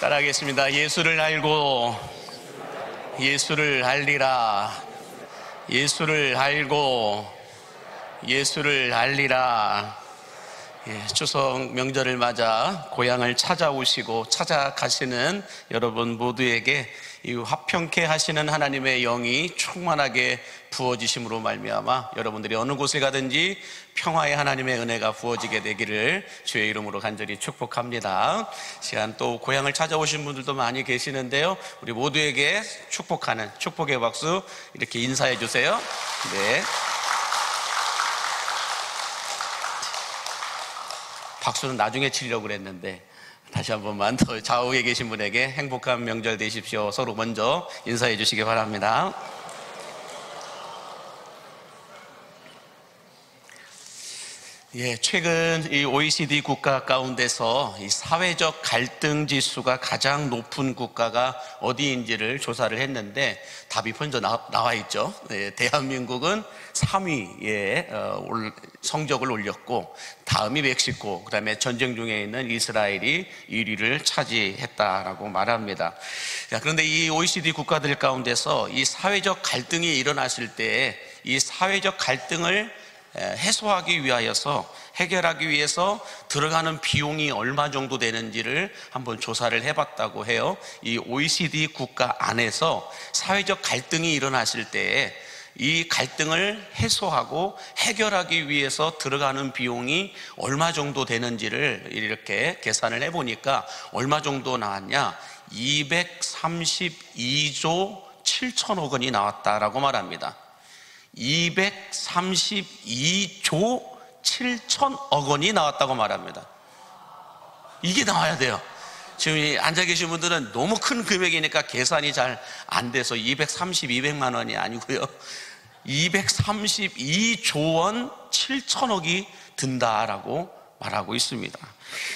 따라하겠습니다. 예수를 알고 예수를 알리라. 예수를 알고 예수를 알리라. 추석 명절을 맞아 고향을 찾아오시고 찾아가시는 여러분 모두에게 이 화평케 하시는 하나님의 영이 충만하게 부어지심으로 말미암아 여러분들이 어느 곳에 가든지 평화의 하나님의 은혜가 부어지게 되기를 주의 이름으로 간절히 축복합니다. 시간 또 고향을 찾아오신 분들도 많이 계시는데요, 우리 모두에게 축복하는 축복의 박수 이렇게 인사해 주세요. 네. 박수는 나중에 치려고 그랬는데 다시 한 번만 더 좌우에 계신 분에게 행복한 명절 되십시오. 서로 먼저 인사해 주시기 바랍니다. 최근 이 OECD 국가 가운데서 이 사회적 갈등 지수가 가장 높은 국가가 어디인지를 조사를 했는데 답이 먼저 나와 있죠. 대한민국은 3위에 성적을 올렸고, 다음이 멕시코, 그 다음에 전쟁 중에 있는 이스라엘이 1위를 차지했다라고 말합니다. 그런데 이 OECD 국가들 가운데서 이 사회적 갈등이 일어났을 때 이 사회적 갈등을 해소하기 위하여서, 해결하기 위해서 들어가는 비용이 얼마 정도 되는지를 한번 조사를 해봤다고 해요. 이 OECD 국가 안에서 사회적 갈등이 일어났을 때 이 갈등을 해소하고 해결하기 위해서 들어가는 비용이 얼마 정도 되는지를 이렇게 계산을 해보니까 얼마 정도 나왔냐? 232조 7천억 원이 나왔다라고 말합니다. 232조 7천억 원이 나왔다고 말합니다. 이게 나와야 돼요. 지금 앉아 계신 분들은 너무 큰 금액이니까 계산이 잘 안 돼서 200만 원이 아니고요, 232조 원 7천억이 든다라고 말하고 있습니다.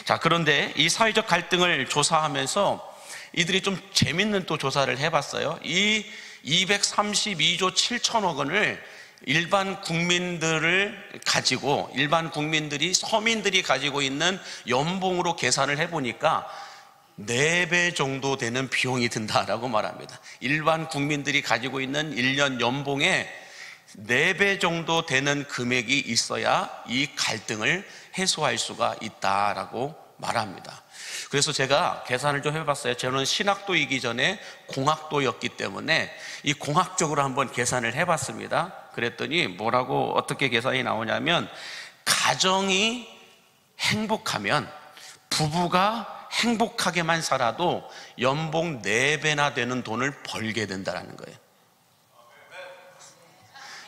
자, 그런데 이 사회적 갈등을 조사하면서 이들이 좀 재밌는 또 조사를 해봤어요. 이 232조 7천억 원을 일반 국민들이 서민들이 가지고 있는 연봉으로 계산을 해보니까 4배 정도 되는 비용이 든다라고 말합니다. 일반 국민들이 가지고 있는 1년 연봉에 4배 정도 되는 금액이 있어야 이 갈등을 해소할 수가 있다라고 말합니다. 그래서 제가 계산을 좀 해봤어요. 저는 신학도이기 전에 공학도였기 때문에 이 공학적으로 한번 계산을 해봤습니다. 그랬더니 어떻게 계산이 나오냐면, 가정이 행복하면, 부부가 행복하게만 살아도 연봉 4배나 되는 돈을 벌게 된다는 거예요.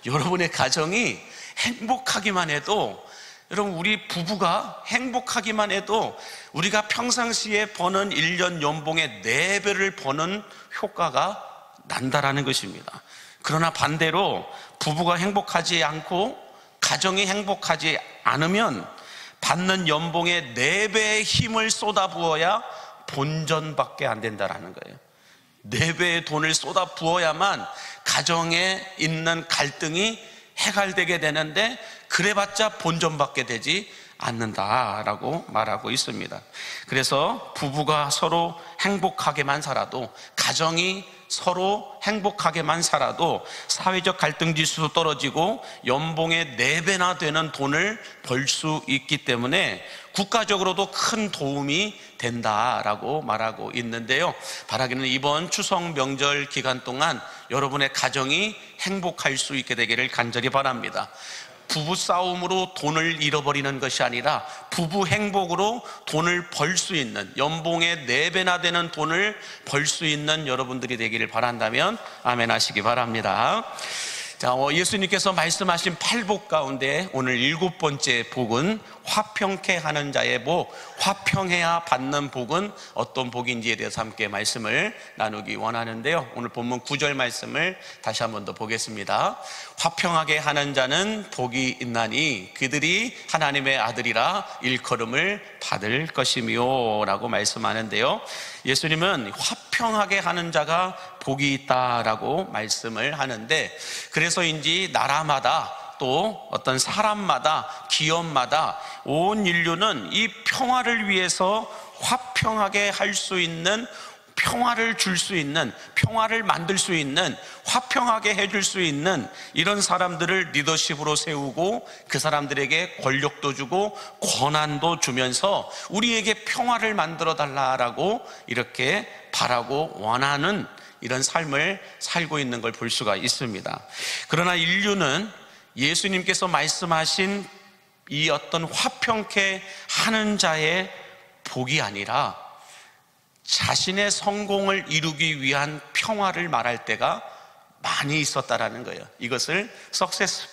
여러분의 가정이 행복하기만 해도, 여러분, 우리 부부가 행복하기만 해도 우리가 평상시에 버는 1년 연봉의 4배를 버는 효과가 난다라는 것입니다. 그러나 반대로 부부가 행복하지 않고 가정이 행복하지 않으면 받는 연봉의 4배의 힘을 쏟아부어야 본전밖에 안 된다라는 거예요. 4배의 돈을 쏟아부어야만 가정에 있는 갈등이 해결되게 되는데, 그래봤자 본전밖에 되지 않는다라고 말하고 있습니다. 그래서 부부가 서로 행복하게만 살아도, 가정이 서로 행복하게만 살아도 사회적 갈등 지수도 떨어지고 연봉의 4배나 되는 돈을 벌 수 있기 때문에 국가적으로도 큰 도움이 된다라고 말하고 있는데요, 바라기는 이번 추석 명절 기간 동안 여러분의 가정이 행복할 수 있게 되기를 간절히 바랍니다. 부부 싸움으로 돈을 잃어버리는 것이 아니라 부부 행복으로 돈을 벌 수 있는, 연봉의 4배나 되는 돈을 벌 수 있는 여러분들이 되기를 바란다면 아멘 하시기 바랍니다. 자, 예수님께서 말씀하신 8복 가운데 오늘 7번째 복은 화평케 하는 자의 복, 화평해야 받는 복은 어떤 복인지에 대해서 함께 말씀을 나누기 원하는데요, 오늘 본문 9절 말씀을 다시 한 번 더 보겠습니다. 화평하게 하는 자는 복이 있나니 그들이 하나님의 아들이라 일컬음을 받을 것이며 라고 말씀하는데요, 예수님은 화평하게 하는 자가 복이 있다라고 말씀을 하는데, 그래서인지 나라마다 또 어떤 사람마다, 기업마다 온 인류는 이 평화를 위해서 화평하게 할 수 있는, 평화를 줄 수 있는, 평화를 만들 수 있는, 화평하게 해줄 수 있는 이런 사람들을 리더십으로 세우고 그 사람들에게 권력도 주고 권한도 주면서 우리에게 평화를 만들어 달라라고 이렇게 바라고 원하는 이런 삶을 살고 있는 걸 볼 수가 있습니다. 그러나 인류는 예수님께서 말씀하신 이 어떤 화평케 하는 자의 복이 아니라 자신의 성공을 이루기 위한 평화를 말할 때가 많이 있었다라는 거예요. 이것을 석세스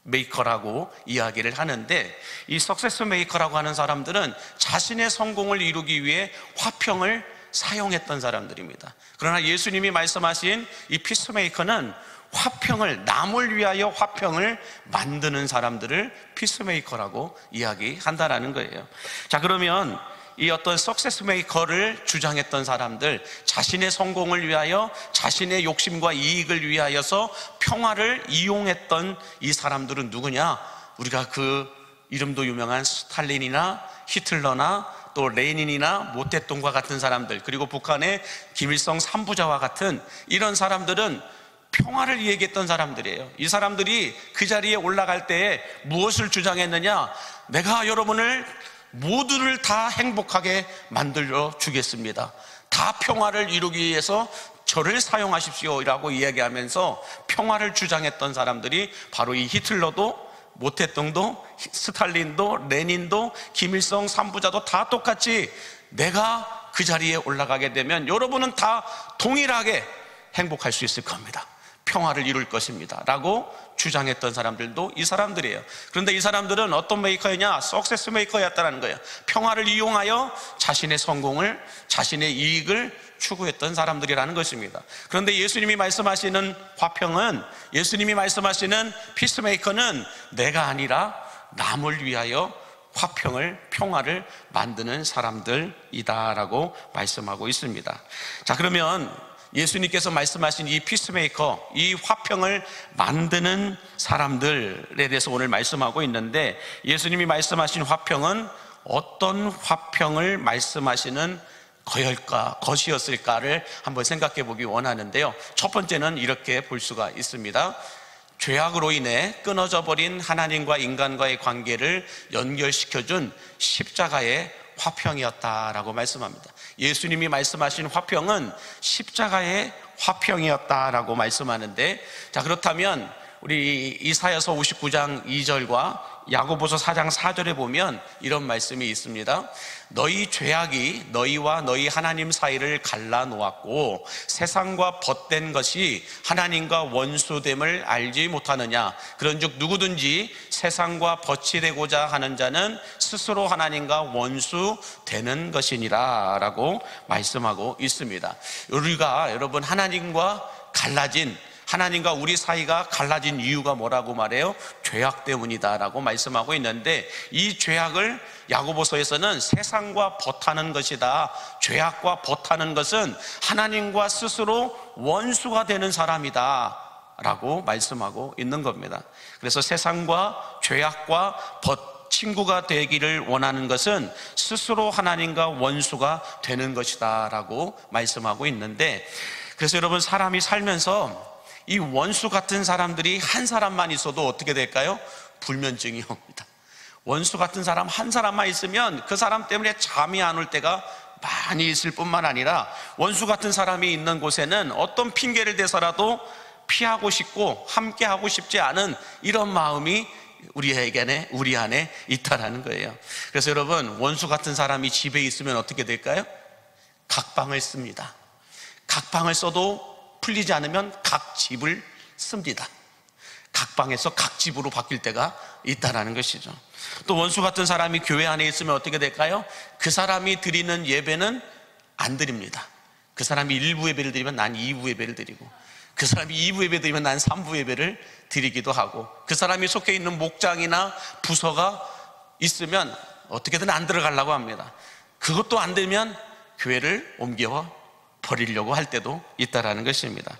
메이커라고 이야기를 하는데, 이 석세스 메이커라고 하는 사람들은 자신의 성공을 이루기 위해 화평을 사용했던 사람들입니다. 그러나 예수님이 말씀하신 이 피스메이커는 화평을, 남을 위하여 화평을 만드는 사람들을 피스메이커라고 이야기한다라는 거예요. 자, 그러면 이 어떤 석세스 메이커를 주장했던 사람들, 자신의 성공을 위하여, 자신의 욕심과 이익을 위하여서 평화를 이용했던 이 사람들은 누구냐? 우리가 그 이름도 유명한 스탈린이나 히틀러나 또 레닌이나 모태똥과 같은 사람들, 그리고 북한의 김일성 3부자와 같은 이런 사람들은 평화를 얘기했던 사람들이에요. 이 사람들이 그 자리에 올라갈 때에 무엇을 주장했느냐? 내가 여러분을 모두를 다 행복하게 만들어 주겠습니다. 다 평화를 이루기 위해서 저를 사용하십시오 라고 이야기하면서 평화를 주장했던 사람들이 바로 이 히틀러도, 모태똥도, 스탈린도, 레닌도, 김일성 3부자도 다 똑같이 내가 그 자리에 올라가게 되면 여러분은 다 동일하게 행복할 수 있을 겁니다. 평화를 이룰 것입니다 라고 주장했던 사람들도 이 사람들이에요. 그런데 이 사람들은 어떤 메이커였냐? 석세스 메이커였다는 거예요. 평화를 이용하여 자신의 성공을, 자신의 이익을 추구했던 사람들이라는 것입니다. 그런데 예수님이 말씀하시는 화평은, 예수님이 말씀하시는 피스메이커는 내가 아니라 남을 위하여 화평을, 평화를 만드는 사람들이다라고 말씀하고 있습니다. 자, 그러면 예수님께서 말씀하신 이 피스메이커, 이 화평을 만드는 사람들에 대해서 오늘 말씀하고 있는데, 예수님이 말씀하신 화평은 어떤 화평을 말씀하시는 것이었을까를 한번 생각해 보기 원하는데요. 첫 번째는 이렇게 볼 수가 있습니다. 죄악으로 인해 끊어져 버린 하나님과 인간과의 관계를 연결시켜준 십자가의 화평이었다라고 말씀합니다. 예수님이 말씀하신 화평은 십자가의 화평이었다라고 말씀하는데, 자, 그렇다면 우리 이사야서 59장 2절과 야고보서 4장 4절에 보면 이런 말씀이 있습니다. 너희 죄악이 너희와 너희 하나님 사이를 갈라놓았고 세상과 벗된 것이 하나님과 원수됨을 알지 못하느냐? 그런즉 누구든지 세상과 벗이 되고자 하는 자는 스스로 하나님과 원수 되는 것이니라 라고 말씀하고 있습니다. 우리가 여러분 하나님과 하나님과 우리 사이가 갈라진 이유가 뭐라고 말해요? 죄악 때문이다라고 말씀하고 있는데, 이 죄악을 야고보서에서는 세상과 벗하는 것이다. 죄악과 벗하는 것은 하나님과 스스로 원수가 되는 사람이다 라고 말씀하고 있는 겁니다. 그래서 세상과 죄악과 친구가 되기를 원하는 것은 스스로 하나님과 원수가 되는 것이다 라고 말씀하고 있는데, 그래서 여러분 사람이 살면서 이 원수 같은 사람들이 한 사람만 있어도 어떻게 될까요? 불면증이 옵니다. 원수 같은 사람 한 사람만 있으면 그 사람 때문에 잠이 안 올 때가 많이 있을 뿐만 아니라, 원수 같은 사람이 있는 곳에는 어떤 핑계를 대서라도 피하고 싶고 함께 하고 싶지 않은 이런 마음이 우리 안에 있다라는 거예요. 그래서 여러분, 원수 같은 사람이 집에 있으면 어떻게 될까요? 각방을 씁니다. 각방을 써도 풀리지 않으면 각 집을 씁니다. 각방에서 각 집으로 바뀔 때가 있다라는 것이죠. 또 원수 같은 사람이 교회 안에 있으면 어떻게 될까요? 그 사람이 드리는 예배는 안 드립니다. 그 사람이 1부 예배를 드리면 난 2부 예배를 드리고, 그 사람이 2부 예배 드리면 난 3부 예배를 드리기도 하고, 그 사람이 속해 있는 목장이나 부서가 있으면 어떻게든 안 들어가려고 합니다. 그것도 안 되면 교회를 옮겨 버리려고 할 때도 있다라는 것입니다.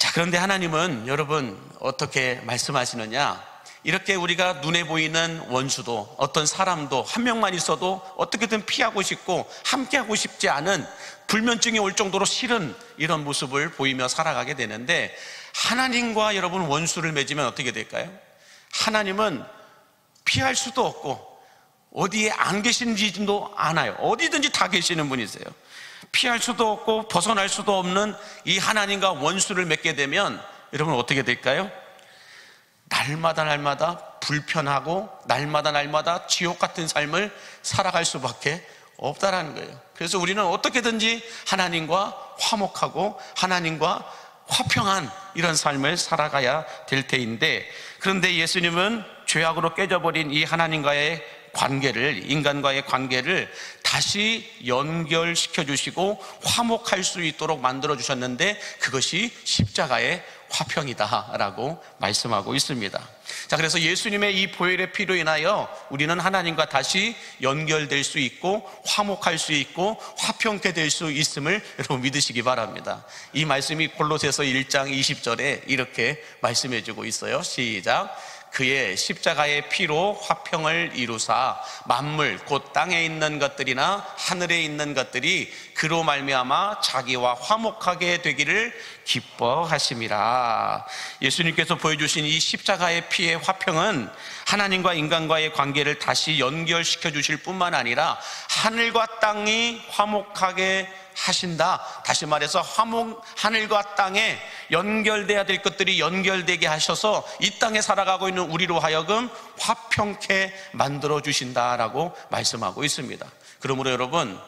자, 그런데 하나님은 여러분 어떻게 말씀하시느냐? 이렇게 우리가 눈에 보이는 원수도, 어떤 사람도 한 명만 있어도 어떻게든 피하고 싶고 함께하고 싶지 않은, 불면증이 올 정도로 싫은 이런 모습을 보이며 살아가게 되는데, 하나님과 여러분 원수를 맺으면 어떻게 될까요? 하나님은 피할 수도 없고 어디에 안 계신지도 않아요. 어디든지 다 계시는 분이세요. 피할 수도 없고 벗어날 수도 없는 이 하나님과 원수를 맺게 되면 여러분 어떻게 될까요? 날마다 불편하고 날마다 지옥 같은 삶을 살아갈 수밖에 없다라는 거예요. 그래서 우리는 어떻게든지 하나님과 화목하고 하나님과 화평한 이런 삶을 살아가야 될 테인데, 그런데 예수님은 죄악으로 깨져버린 이 하나님과의 관계를, 인간과의 관계를 다시 연결시켜 주시고 화목할 수 있도록 만들어 주셨는데, 그것이 십자가의 화평이다라고 말씀하고 있습니다. 자, 그래서 예수님의 이 보혈의 피로 인하여 우리는 하나님과 다시 연결될 수 있고 화목할 수 있고 화평케 될 수 있음을 여러분 믿으시기 바랍니다. 이 말씀이 골로새서 1장 20절에 이렇게 말씀해 주고 있어요. 시작. 그의 십자가의 피로 화평을 이루사 만물 곧 땅에 있는 것들이나 하늘에 있는 것들이 그로 말미암아 자기와 화목하게 되기를 기뻐하심이라. 예수님께서 보여주신 이 십자가의 피의 화평은 하나님과 인간과의 관계를 다시 연결시켜 주실 뿐만 아니라 하늘과 땅이 화목하게 하신다. 다시 말해서 하늘과 땅에 연결돼야 될 것들이 연결되게 하셔서 이 땅에 살아가고 있는 우리로 하여금 화평케 만들어 주신다라고 말씀하고 있습니다. 그러므로 여러분,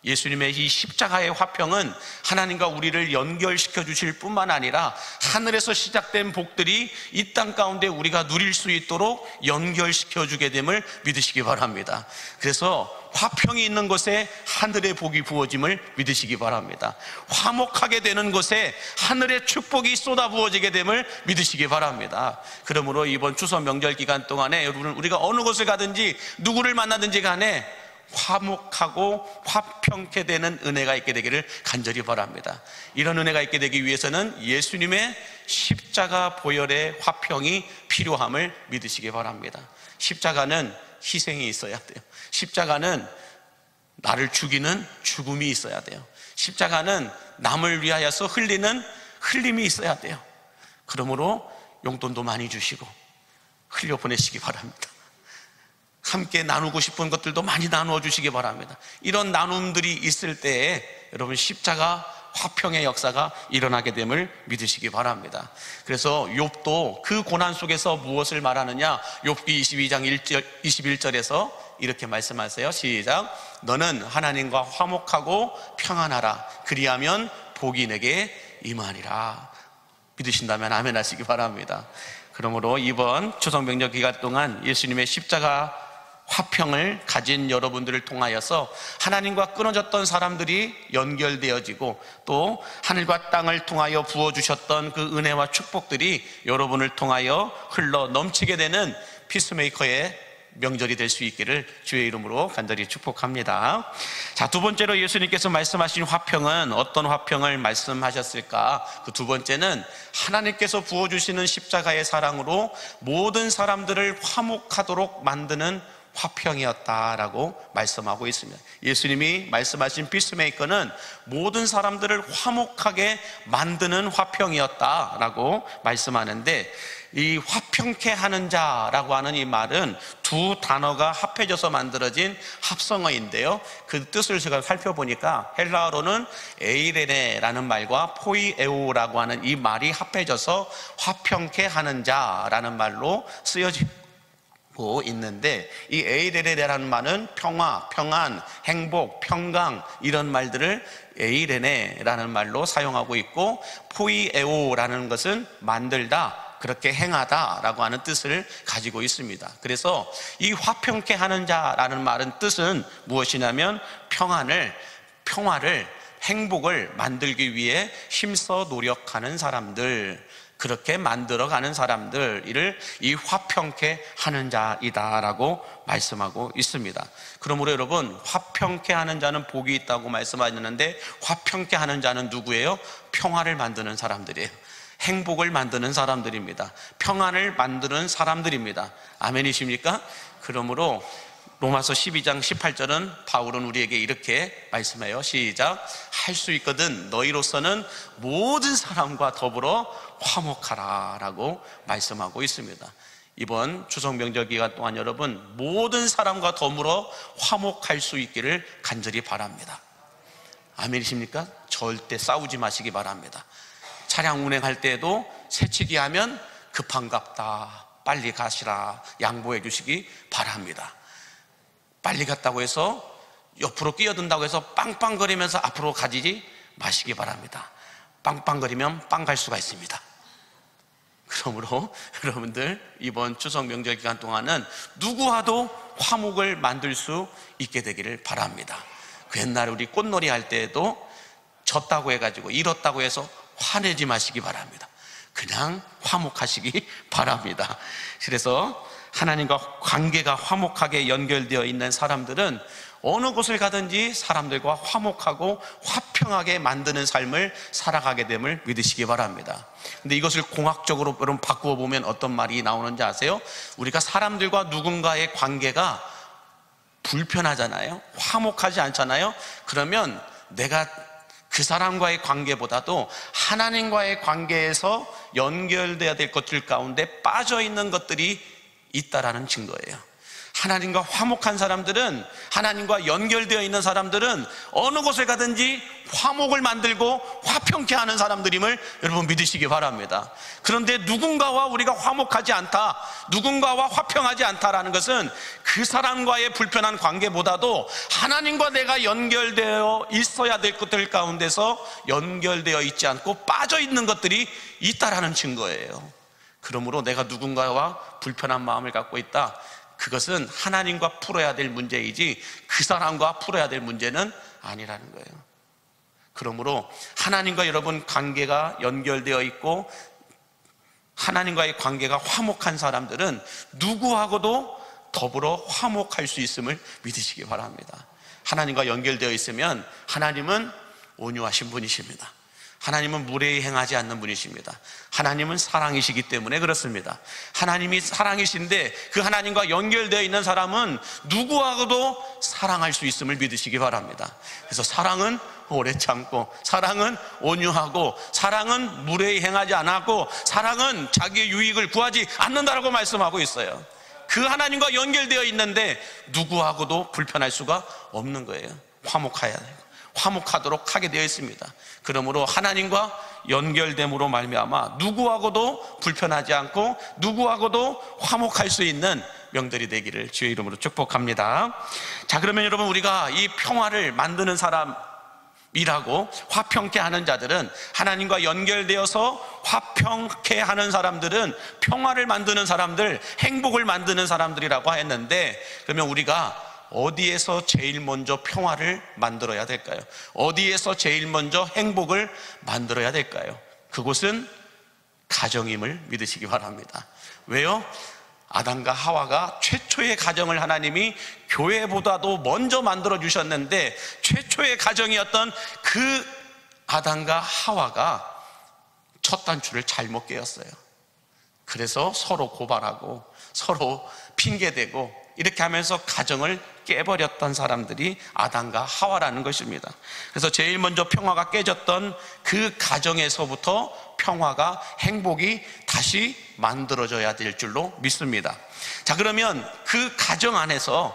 예수님의 이 십자가의 화평은 하나님과 우리를 연결시켜 주실 뿐만 아니라 하늘에서 시작된 복들이 이 땅 가운데 우리가 누릴 수 있도록 연결시켜 주게 됨을 믿으시기 바랍니다. 그래서 화평이 있는 곳에 하늘의 복이 부어짐을 믿으시기 바랍니다. 화목하게 되는 곳에 하늘의 축복이 쏟아 부어지게 됨을 믿으시기 바랍니다. 그러므로 이번 추석 명절 기간 동안에 여러분, 우리가 어느 곳을 가든지 누구를 만나든지 간에 화목하고 화평케 되는 은혜가 있게 되기를 간절히 바랍니다. 이런 은혜가 있게 되기 위해서는 예수님의 십자가 보혈의 화평이 필요함을 믿으시기 바랍니다. 십자가는 희생이 있어야 돼요. 십자가는 나를 죽이는 죽음이 있어야 돼요. 십자가는 남을 위하여서 흘리는 흘림이 있어야 돼요. 그러므로 용돈도 많이 주시고 흘려 보내시기 바랍니다. 함께 나누고 싶은 것들도 많이 나누어 주시기 바랍니다. 이런 나눔들이 있을 때에 여러분 십자가 화평의 역사가 일어나게 됨을 믿으시기 바랍니다. 그래서 욥도 그 고난 속에서 무엇을 말하느냐? 욥기 22장 21절에서 이렇게 말씀하세요. 시작. 너는 하나님과 화목하고 평안하라. 그리하면 복이 내게 임하리라. 믿으신다면 아멘 하시기 바랍니다. 그러므로 이번 추석 명절 기간 동안 예수님의 십자가 화평을 가진 여러분들을 통하여서 하나님과 끊어졌던 사람들이 연결되어지고 또 하늘과 땅을 통하여 부어주셨던 그 은혜와 축복들이 여러분을 통하여 흘러 넘치게 되는 피스메이커의 명절이 될 수 있기를 주의 이름으로 간절히 축복합니다. 자, 두 번째로 예수님께서 말씀하신 화평은 어떤 화평을 말씀하셨을까? 그 두 번째는 하나님께서 부어주시는 십자가의 사랑으로 모든 사람들을 화목하도록 만드는 화평이었다라고 말씀하고 있습니다. 예수님이 말씀하신 피스메이커는 모든 사람들을 화목하게 만드는 화평이었다라고 말씀하는데, 이 화평케 하는 자라고 하는 이 말은 두 단어가 합해져서 만들어진 합성어인데요, 그 뜻을 제가 살펴보니까 헬라어로는 에이레네라는 말과 포이에오라고 하는 이 말이 합해져서 화평케 하는 자라는 말로 쓰여지고 있는데, 이 에이레네라는 말은 평화, 평안, 행복, 평강 이런 말들을 에이레네라는 말로 사용하고 있고, 포이에오라는 것은 만들다, 그렇게 행하다라고 하는 뜻을 가지고 있습니다. 그래서 이 화평케 하는 자라는 말은 뜻은 무엇이냐면 평화를, 행복을 만들기 위해 힘써 노력하는 사람들, 그렇게 만들어가는 사람들, 이를 이 화평케 하는 자이다라고 말씀하고 있습니다. 그러므로 여러분, 화평케 하는 자는 복이 있다고 말씀하셨는데, 화평케 하는 자는 누구예요? 평화를 만드는 사람들이에요. 행복을 만드는 사람들입니다. 평안을 만드는 사람들입니다. 아멘이십니까? 그러므로 로마서 12장 18절은 바울은 우리에게 이렇게 말씀해요. 시작. 할 수 있거든 너희로서는 모든 사람과 더불어 화목하라 라고 말씀하고 있습니다. 이번 추석 명절 기간 동안 여러분 모든 사람과 더불어 화목할 수 있기를 간절히 바랍니다. 아멘이십니까? 절대 싸우지 마시기 바랍니다. 차량 운행할 때에도 새치기 하면 급한갑다, 빨리 가시라 양보해 주시기 바랍니다. 빨리 갔다고 해서 옆으로 끼어든다고 해서 빵빵거리면서 앞으로 가지지 마시기 바랍니다. 빵빵거리면 빵 갈 수가 있습니다. 그러므로 여러분들 이번 추석 명절 기간 동안은 누구와도 화목을 만들 수 있게 되기를 바랍니다. 그 옛날에 우리 꽃놀이 할 때에도 졌다고 해가지고 잃었다고 해서 화내지 마시기 바랍니다. 그냥 화목하시기 바랍니다. 그래서 하나님과 관계가 화목하게 연결되어 있는 사람들은 어느 곳을 가든지 사람들과 화목하고 화평하게 만드는 삶을 살아가게 됨을 믿으시기 바랍니다. 근데 이것을 공학적으로 여러분 바꾸어 보면 어떤 말이 나오는지 아세요? 우리가 사람들과 누군가의 관계가 불편하잖아요. 화목하지 않잖아요. 그러면 내가 그 사람과의 관계보다도 하나님과의 관계에서 연결돼야 될 것들 가운데 빠져 있는 것들이 있다라는 증거예요. 하나님과 화목한 사람들은, 하나님과 연결되어 있는 사람들은 어느 곳에 가든지 화목을 만들고 화평케 하는 사람들임을 여러분 믿으시기 바랍니다. 그런데 누군가와 우리가 화목하지 않다, 누군가와 화평하지 않다라는 것은 그 사람과의 불편한 관계보다도 하나님과 내가 연결되어 있어야 될 것들 가운데서 연결되어 있지 않고 빠져 있는 것들이 있다라는 증거예요. 그러므로 내가 누군가와 불편한 마음을 갖고 있다, 그것은 하나님과 풀어야 될 문제이지 그 사람과 풀어야 될 문제는 아니라는 거예요. 그러므로 하나님과 여러분 관계가 연결되어 있고 하나님과의 관계가 화목한 사람들은 누구하고도 더불어 화목할 수 있음을 믿으시기 바랍니다. 하나님과 연결되어 있으면 하나님은 온유하신 분이십니다. 하나님은 무례히 행하지 않는 분이십니다. 하나님은 사랑이시기 때문에 그렇습니다. 하나님이 사랑이신데 그 하나님과 연결되어 있는 사람은 누구하고도 사랑할 수 있음을 믿으시기 바랍니다. 그래서 사랑은 오래 참고, 사랑은 온유하고, 사랑은 무례히 행하지 않고, 사랑은 자기의 유익을 구하지 않는다라고 말씀하고 있어요. 그 하나님과 연결되어 있는데 누구하고도 불편할 수가 없는 거예요. 화목해야 돼요. 화목하도록 하게 되어 있습니다. 그러므로 하나님과 연결됨으로 말미암아 누구하고도 불편하지 않고 누구하고도 화목할 수 있는 명절이 되기를 주의 이름으로 축복합니다. 자, 그러면 여러분 우리가 이 평화를 만드는 사람이라고 화평케 하는 자들은, 하나님과 연결되어서 화평케 하는 사람들은 평화를 만드는 사람들, 행복을 만드는 사람들이라고 했는데, 그러면 우리가 어디에서 제일 먼저 평화를 만들어야 될까요? 어디에서 제일 먼저 행복을 만들어야 될까요? 그곳은 가정임을 믿으시기 바랍니다. 왜요? 아담과 하와가 최초의 가정을 하나님이 교회보다도 먼저 만들어 주셨는데, 최초의 가정이었던 그 아담과 하와가 첫 단추를 잘못 깨었어요. 그래서 서로 고발하고 서로 핑계대고 이렇게 하면서 가정을 깨버렸던 사람들이 아담과 하와라는 것입니다. 그래서 제일 먼저 평화가 깨졌던 그 가정에서부터 평화가, 행복이 다시 만들어져야 될 줄로 믿습니다. 자, 그러면 그 가정 안에서도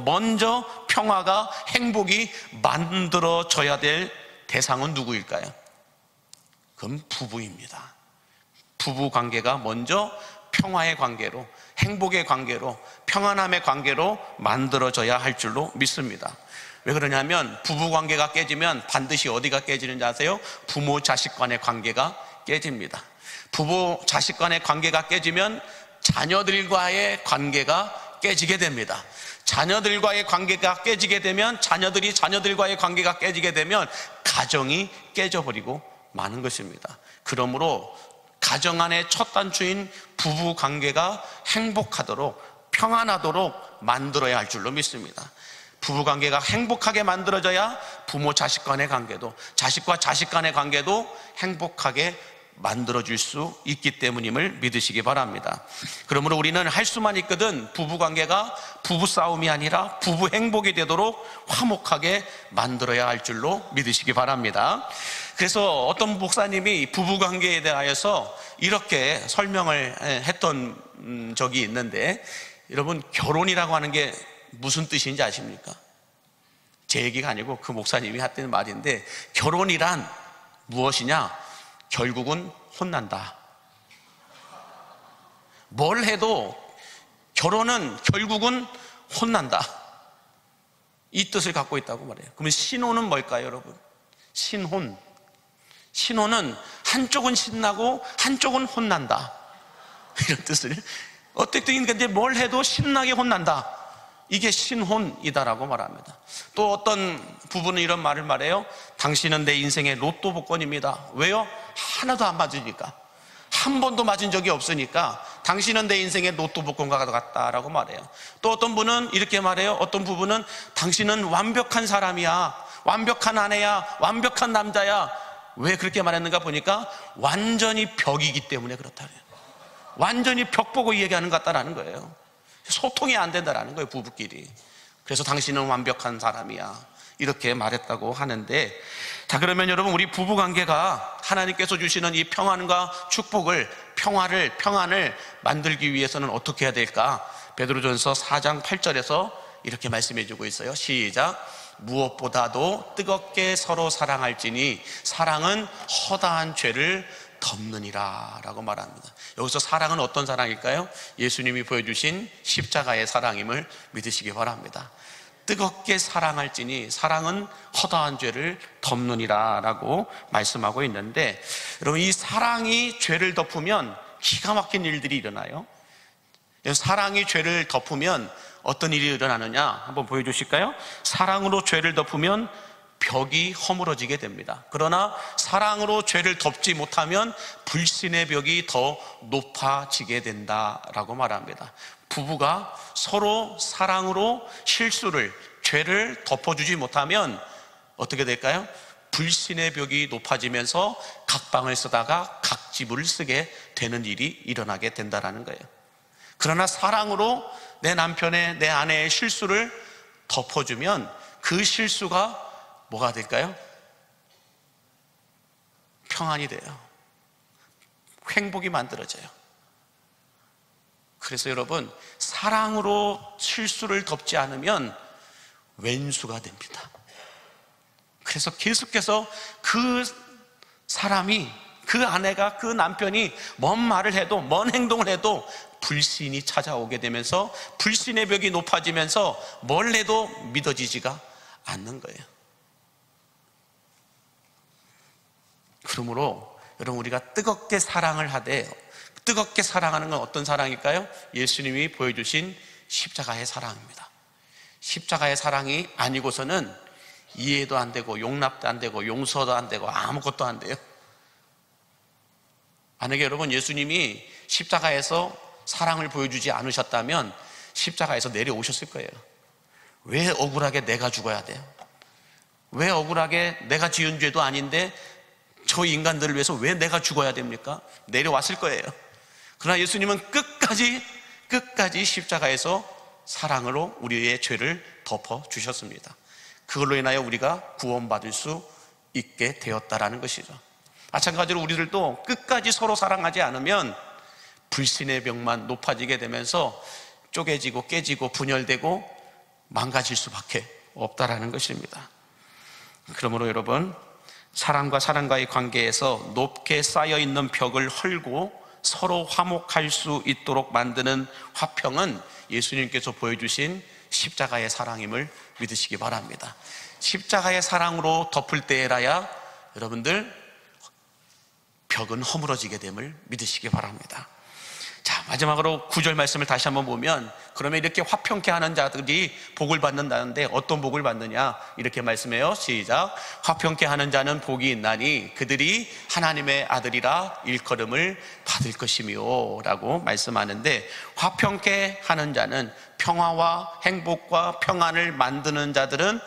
먼저 평화가, 행복이 만들어져야 될 대상은 누구일까요? 그럼 부부입니다. 부부 관계가 먼저 평화의 관계로, 행복의 관계로, 평안함의 관계로 만들어져야 할 줄로 믿습니다. 왜 그러냐면 부부 관계가 깨지면 반드시 어디가 깨지는지 아세요? 부모 자식 간의 관계가 깨집니다. 부부 자식 간의 관계가 깨지면 자녀들과의 관계가 깨지게 됩니다. 자녀들과의 관계가 깨지게 되면, 자녀들이 자녀들과의 관계가 깨지게 되면 가정이 깨져버리고 마는 것입니다. 그러므로 가정 안의 첫 단추인 부부 관계가 행복하도록, 평안하도록 만들어야 할 줄로 믿습니다. 부부관계가 행복하게 만들어져야 부모 자식 간의 관계도, 자식과 자식 간의 관계도 행복하게 만들어줄 수 있기 때문임을 믿으시기 바랍니다. 그러므로 우리는 할 수만 있거든 부부관계가 부부싸움이 아니라 부부 행복이 되도록 화목하게 만들어야 할 줄로 믿으시기 바랍니다. 그래서 어떤 목사님이 부부관계에 대하여서 이렇게 설명을 했던 적이 있는데, 여러분, 결혼이라고 하는 게 무슨 뜻인지 아십니까? 제 얘기가 아니고 그 목사님이 했던 말인데, 결혼이란 무엇이냐? 결국은 혼난다. 뭘 해도 결혼은 결국은 혼난다, 이 뜻을 갖고 있다고 말해요. 그러면 신혼은 뭘까요, 여러분? 신혼은 한쪽은 신나고 한쪽은 혼난다, 이런 뜻을. 어쨌든 근데 뭘 해도 신나게 혼난다, 이게 신혼이다라고 말합니다. 또 어떤 부부는 이런 말을 말해요. 당신은 내 인생의 로또 복권입니다. 왜요? 하나도 안 맞으니까. 한 번도 맞은 적이 없으니까 당신은 내 인생의 로또 복권과 같다라고 말해요. 또 어떤 분은 이렇게 말해요. 어떤 부부는 당신은 완벽한 사람이야, 완벽한 아내야, 완벽한 남자야. 왜 그렇게 말했는가 보니까 완전히 벽이기 때문에 그렇다 그래요. 완전히 벽 보고 얘기하는 것 같다라는 거예요. 소통이 안 된다라는 거예요, 부부끼리. 그래서 당신은 완벽한 사람이야, 이렇게 말했다고 하는데, 자, 그러면 여러분, 우리 부부관계가 하나님께서 주시는 이 평안과 축복을, 평안을 만들기 위해서는 어떻게 해야 될까? 베드로전서 4장 8절에서 이렇게 말씀해 주고 있어요. 시작. 무엇보다도 뜨겁게 서로 사랑할지니 사랑은 허다한 죄를 덮느니라 라고 말합니다. 여기서 사랑은 어떤 사랑일까요? 예수님이 보여주신 십자가의 사랑임을 믿으시기 바랍니다. 뜨겁게 사랑할지니 사랑은 허다한 죄를 덮느니라 라고 말씀하고 있는데, 여러분, 이 사랑이 죄를 덮으면 기가 막힌 일들이 일어나요. 사랑이 죄를 덮으면 어떤 일이 일어나느냐 한번 보여주실까요? 사랑으로 죄를 덮으면 벽이 허물어지게 됩니다. 그러나 사랑으로 죄를 덮지 못하면 불신의 벽이 더 높아지게 된다라고 말합니다. 부부가 서로 사랑으로 실수를, 죄를 덮어주지 못하면 어떻게 될까요? 불신의 벽이 높아지면서 각방을 쓰다가 각집을 쓰게 되는 일이 일어나게 된다는 거예요. 그러나 사랑으로 내 남편의, 내 아내의 실수를 덮어주면 그 실수가 뭐가 될까요? 평안이 돼요. 행복이 만들어져요. 그래서 여러분, 사랑으로 실수를 덮지 않으면 왼수가 됩니다. 그래서 계속해서 그 사람이, 그 아내가, 그 남편이 뭔 말을 해도, 뭔 행동을 해도 불신이 찾아오게 되면서 불신의 벽이 높아지면서 뭘 해도 믿어지지가 않는 거예요. 그러므로 여러분, 우리가 뜨겁게 사랑을 하되, 뜨겁게 사랑하는 건 어떤 사랑일까요? 예수님이 보여주신 십자가의 사랑입니다. 십자가의 사랑이 아니고서는 이해도 안 되고 용납도 안 되고 용서도 안 되고 아무것도 안 돼요. 만약에 여러분, 예수님이 십자가에서 사랑을 보여주지 않으셨다면 십자가에서 내려오셨을 거예요. 왜 억울하게 내가 죽어야 돼요? 왜 억울하게 내가 지은 죄도 아닌데 저 인간들을 위해서 왜 내가 죽어야 됩니까? 내려왔을 거예요. 그러나 예수님은 끝까지 십자가에서 사랑으로 우리의 죄를 덮어주셨습니다. 그걸로 인하여 우리가 구원받을 수 있게 되었다라는 것이죠. 마찬가지로 우리들도 끝까지 서로 사랑하지 않으면 불신의 벽만 높아지게 되면서 쪼개지고 깨지고 분열되고 망가질 수밖에 없다라는 것입니다. 그러므로 여러분, 사랑과 사랑과의 관계에서 높게 쌓여있는 벽을 헐고 서로 화목할 수 있도록 만드는 화평은 예수님께서 보여주신 십자가의 사랑임을 믿으시기 바랍니다. 십자가의 사랑으로 덮을 때에라야 여러분들 벽은 허물어지게 됨을 믿으시기 바랍니다. 자, 마지막으로 9절 말씀을 다시 한번 보면, 그러면 이렇게 화평케 하는 자들이 복을 받는다는데 어떤 복을 받느냐, 이렇게 말씀해요. 시작. 화평케 하는 자는 복이 있나니 그들이 하나님의 아들이라 일컬음을 받을 것이며 라고 말씀하는데, 화평케 하는 자는, 평화와 행복과 평안을 만드는 자들은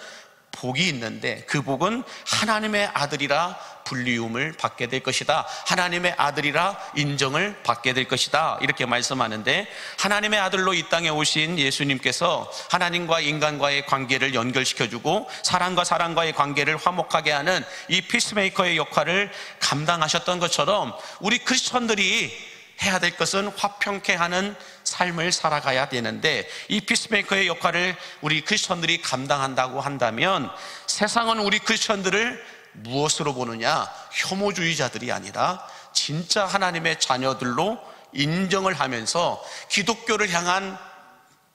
복이 있는데 그 복은 하나님의 아들이라 불리움을 받게 될 것이다, 하나님의 아들이라 인정을 받게 될 것이다, 이렇게 말씀하는데, 하나님의 아들로 이 땅에 오신 예수님께서 하나님과 인간과의 관계를 연결시켜주고 사람과 사람과의 관계를 화목하게 하는 이 피스메이커의 역할을 감당하셨던 것처럼 우리 크리스천들이 해야 될 것은 화평케 하는 삶을 살아가야 되는데, 이 피스메이커의 역할을 우리 크리스천들이 감당한다고 한다면 세상은 우리 크리스천들을 무엇으로 보느냐, 혐오주의자들이 아니라 진짜 하나님의 자녀들로 인정을 하면서 기독교를 향한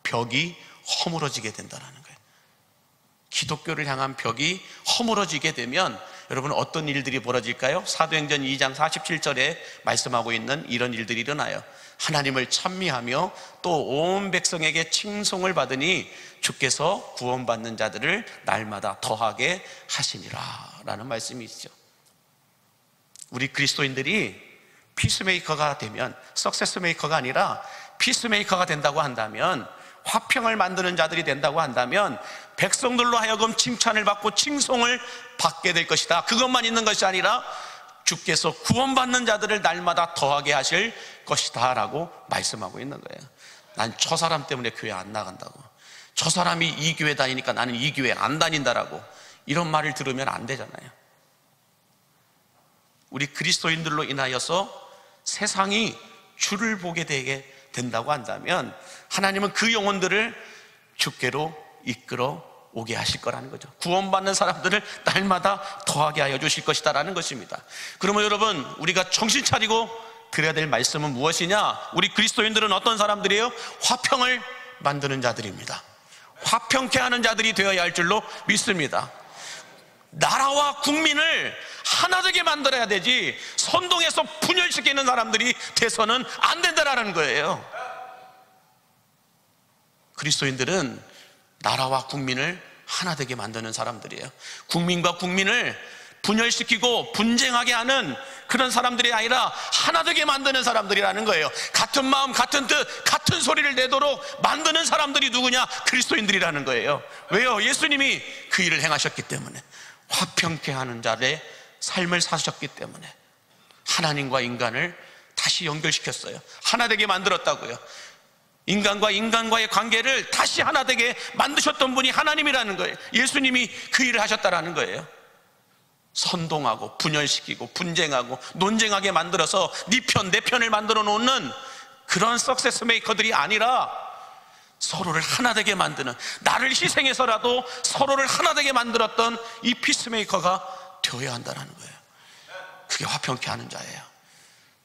벽이 허물어지게 된다는 거예요. 기독교를 향한 벽이 허물어지게 되면 여러분 어떤 일들이 벌어질까요? 사도행전 2장 47절에 말씀하고 있는 이런 일들이 일어나요. 하나님을 찬미하며 또 온 백성에게 칭송을 받으니 주께서 구원받는 자들을 날마다 더하게 하시니라 라는 말씀이 있죠. 우리 그리스도인들이 피스메이커가 되면, 석세스 메이커가 아니라 피스메이커가 된다고 한다면, 화평을 만드는 자들이 된다고 한다면 백성들로 하여금 칭찬을 받고 칭송을 받게 될 것이다. 그것만 있는 것이 아니라 주께서 구원받는 자들을 날마다 더하게 하실 것이다 라고 말씀하고 있는 거예요. 난 저 사람 때문에 교회 안 나간다고, 저 사람이 이 교회 다니니까 나는 이 교회 안 다닌다라고, 이런 말을 들으면 안 되잖아요. 우리 그리스도인들로 인하여서 세상이 주를 보게 되게 된다고 한다면 하나님은 그 영혼들을 주께로 이끌어 오게 하실 거라는 거죠. 구원받는 사람들을 날마다 더하게 하여 주실 것이다라는 것입니다. 그러면 여러분, 우리가 정신 차리고 드려야 될 말씀은 무엇이냐? 우리 그리스도인들은 어떤 사람들이에요? 화평을 만드는 자들입니다. 화평케 하는 자들이 되어야 할 줄로 믿습니다. 나라와 국민을 하나 되게 만들어야 되지, 선동해서 분열시키는 사람들이 돼서는 안 된다라는 거예요. 그리스도인들은 나라와 국민을 하나 되게 만드는 사람들이에요. 국민과 국민을 분열시키고 분쟁하게 하는 그런 사람들이 아니라 하나 되게 만드는 사람들이라는 거예요. 같은 마음, 같은 뜻, 같은 소리를 내도록 만드는 사람들이 누구냐? 그리스도인들이라는 거예요. 왜요? 예수님이 그 일을 행하셨기 때문에, 화평케 하는 자의 삶을 사셨기 때문에 하나님과 인간을 다시 연결시켰어요. 하나 되게 만들었다고요. 인간과 인간과의 관계를 다시 하나 되게 만드셨던 분이 하나님이라는 거예요. 예수님이 그 일을 하셨다라는 거예요. 선동하고 분열시키고 분쟁하고 논쟁하게 만들어서 네 편, 내 편을 만들어 놓는 그런 석세스 메이커들이 아니라 서로를 하나 되게 만드는, 나를 희생해서라도 서로를 하나 되게 만들었던 이 피스메이커가 되어야 한다는 거예요. 그게 화평케 하는 자예요.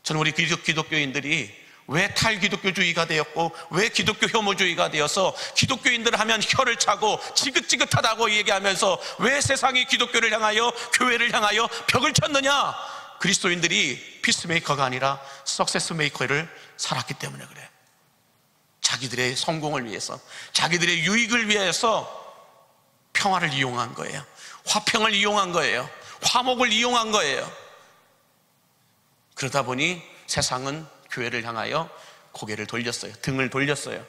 저는 우리 기독교인들이 왜 탈기독교주의가 되었고 왜 기독교 혐오주의가 되어서 기독교인들 하면 혀를 차고 지긋지긋하다고 얘기하면서 왜 세상이 기독교를 향하여, 교회를 향하여 벽을 쳤느냐? 그리스도인들이 피스메이커가 아니라 석세스 메이커를 살았기 때문에 그래요. 자기들의 성공을 위해서, 자기들의 유익을 위해서 평화를 이용한 거예요. 화평을 이용한 거예요. 화목을 이용한 거예요. 그러다 보니 세상은 교회를 향하여 고개를 돌렸어요. 등을 돌렸어요.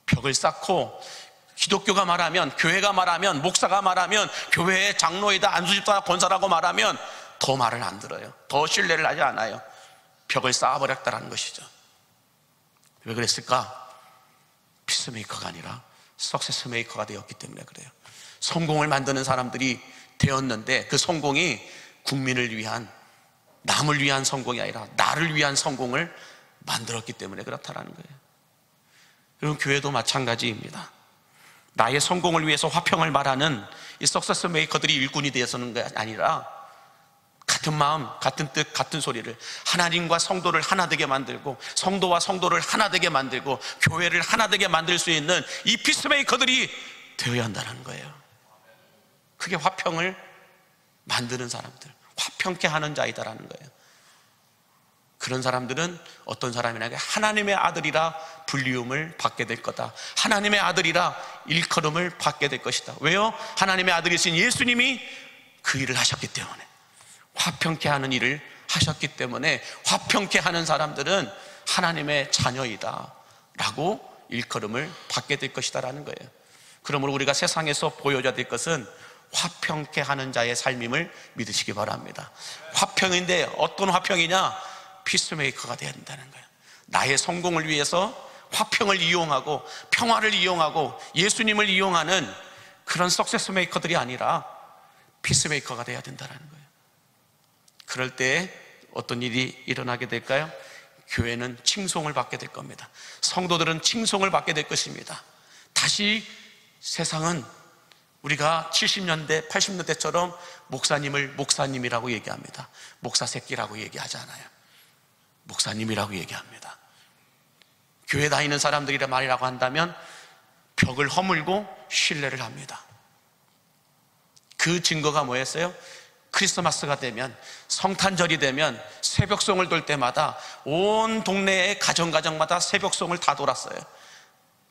벽을 쌓고 기독교가 말하면, 교회가 말하면, 목사가 말하면, 교회의 장로이다, 안수집사, 권사라고 말하면 더 말을 안 들어요. 더 신뢰를 하지 않아요. 벽을 쌓아버렸다는 것이죠. 왜 그랬을까? 피스메이커가 아니라 석세스 메이커가 되었기 때문에 그래요. 성공을 만드는 사람들이 되었는데 그 성공이 국민을 위한, 남을 위한 성공이 아니라 나를 위한 성공을 만들었기 때문에 그렇다라는 거예요. 여러분, 교회도 마찬가지입니다. 나의 성공을 위해서 화평을 말하는 이 석세스 메이커들이 일꾼이 되어서는 게 아니라 같은 마음, 같은 뜻, 같은 소리를, 하나님과 성도를 하나 되게 만들고 성도와 성도를 하나 되게 만들고 교회를 하나 되게 만들 수 있는 이 피스메이커들이 되어야 한다는 거예요. 그게 화평을 만드는 사람들, 화평케 하는 자이다라는 거예요. 그런 사람들은 어떤 사람이냐, 하나님의 아들이라 불리움을 받게 될 거다. 하나님의 아들이라 일컬음을 받게 될 것이다. 왜요? 하나님의 아들이신 예수님이 그 일을 하셨기 때문에, 화평케 하는 일을 하셨기 때문에 화평케 하는 사람들은 하나님의 자녀이다 라고 일컬음을 받게 될 것이다 라는 거예요. 그러므로 우리가 세상에서 보여줘야 될 것은 화평케 하는 자의 삶임을 믿으시기 바랍니다. 화평인데 어떤 화평이냐? 피스메이커가 되어야 된다는 거예요. 나의 성공을 위해서 화평을 이용하고 평화를 이용하고 예수님을 이용하는 그런 석세스 메이커들이 아니라 피스메이커가 되어야 된다는 거예요. 그럴 때 어떤 일이 일어나게 될까요? 교회는 칭송을 받게 될 겁니다. 성도들은 칭송을 받게 될 것입니다. 다시 세상은 우리가 70년대, 80년대처럼 목사님을 목사님이라고 얘기합니다. 목사 새끼라고 얘기하지 않아요. 목사님이라고 얘기합니다. 교회 다니는 사람들이라 말이라고 한다면 벽을 허물고 신뢰를 합니다. 그 증거가 뭐였어요? 크리스마스가 되면, 성탄절이 되면 새벽송을 돌 때마다 온 동네의 가정마다 새벽송을 다 돌았어요.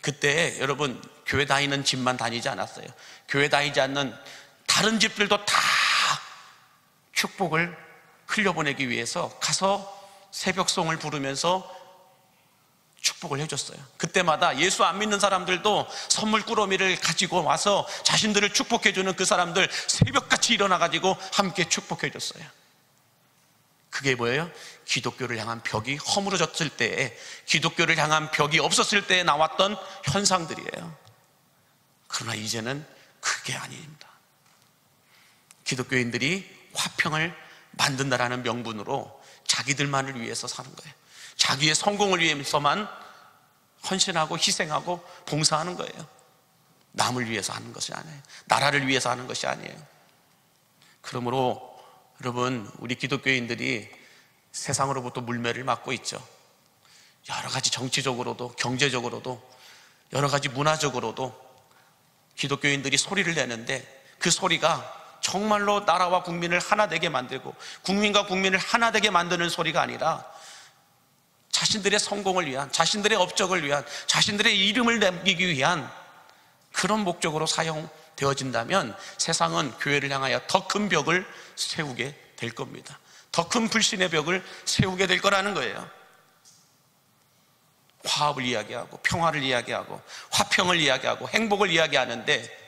그때 여러분, 교회 다니는 집만 다니지 않았어요. 교회 다니지 않는 다른 집들도 다 축복을 흘려보내기 위해서 가서 새벽송을 부르면서 축복을 해줬어요. 그때마다 예수 안 믿는 사람들도 선물 꾸러미를 가지고 와서 자신들을 축복해주는 그 사람들 새벽같이 일어나가지고 함께 축복해줬어요. 그게 뭐예요? 기독교를 향한 벽이 허물어졌을 때에, 기독교를 향한 벽이 없었을 때에 나왔던 현상들이에요. 그러나 이제는 그게 아닙니다. 기독교인들이 화평을 만든다라는 명분으로 자기들만을 위해서 사는 거예요. 자기의 성공을 위해서만 헌신하고 희생하고 봉사하는 거예요. 남을 위해서 하는 것이 아니에요. 나라를 위해서 하는 것이 아니에요. 그러므로 여러분, 우리 기독교인들이 세상으로부터 물매를 맞고 있죠. 여러 가지 정치적으로도 경제적으로도 여러 가지 문화적으로도 기독교인들이 소리를 내는데 그 소리가 정말로 나라와 국민을 하나 되게 만들고 국민과 국민을 하나 되게 만드는 소리가 아니라 자신들의 성공을 위한, 자신들의 업적을 위한, 자신들의 이름을 남기기 위한 그런 목적으로 사용되어진다면 세상은 교회를 향하여 더 큰 벽을 세우게 될 겁니다. 더 큰 불신의 벽을 세우게 될 거라는 거예요. 화합을 이야기하고 평화를 이야기하고 화평을 이야기하고 행복을 이야기하는데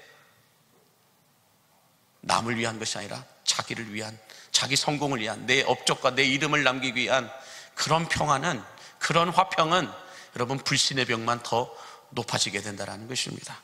남을 위한 것이 아니라 자기를 위한, 자기 성공을 위한, 내 업적과 내 이름을 남기기 위한 그런 평화는, 그런 화평은 여러분 불신의 벽만 더 높아지게 된다는 것입니다.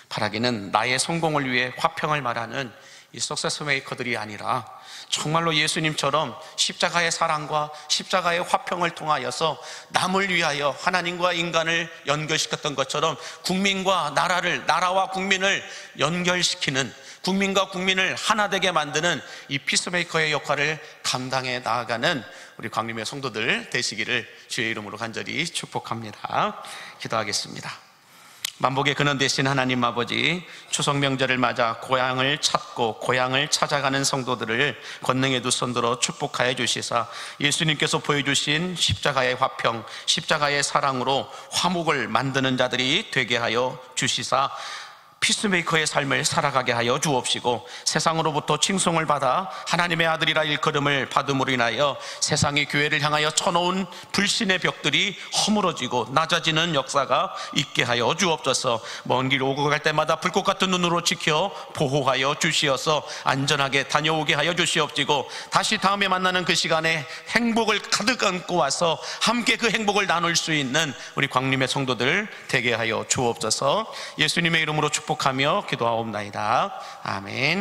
바라기는 나의 성공을 위해 화평을 말하는 이 석세스 메이커들이 아니라 정말로 예수님처럼 십자가의 사랑과 십자가의 화평을 통하여서 남을 위하여 하나님과 인간을 연결시켰던 것처럼 국민과 나라를, 나라와 국민을 연결시키는, 국민과 국민을 하나 되게 만드는 이 피스메이커의 역할을 감당해 나아가는 우리 광림의 성도들 되시기를 주의 이름으로 간절히 축복합니다. 기도하겠습니다. 만복의 근원 되신 하나님 아버지, 추석 명절을 맞아 고향을 찾고 고향을 찾아가는 성도들을 권능의 두 손들어 축복하여 주시사 예수님께서 보여주신 십자가의 화평, 십자가의 사랑으로 화목을 만드는 자들이 되게 하여 주시사 피스메이커의 삶을 살아가게 하여 주옵시고 세상으로부터 칭송을 받아 하나님의 아들이라 일컬음을 받음으로 인하여 세상의 교회를 향하여 쳐놓은 불신의 벽들이 허물어지고 낮아지는 역사가 있게 하여 주옵소서. 먼 길 오고 갈 때마다 불꽃 같은 눈으로 지켜 보호하여 주시어서 안전하게 다녀오게 하여 주시옵시고 다시 다음에 만나는 그 시간에 행복을 가득 안고 와서 함께 그 행복을 나눌 수 있는 우리 광림의 성도들 되게 하여 주옵소서. 예수님의 이름으로 축복하며 기도하옵나이다. 아멘.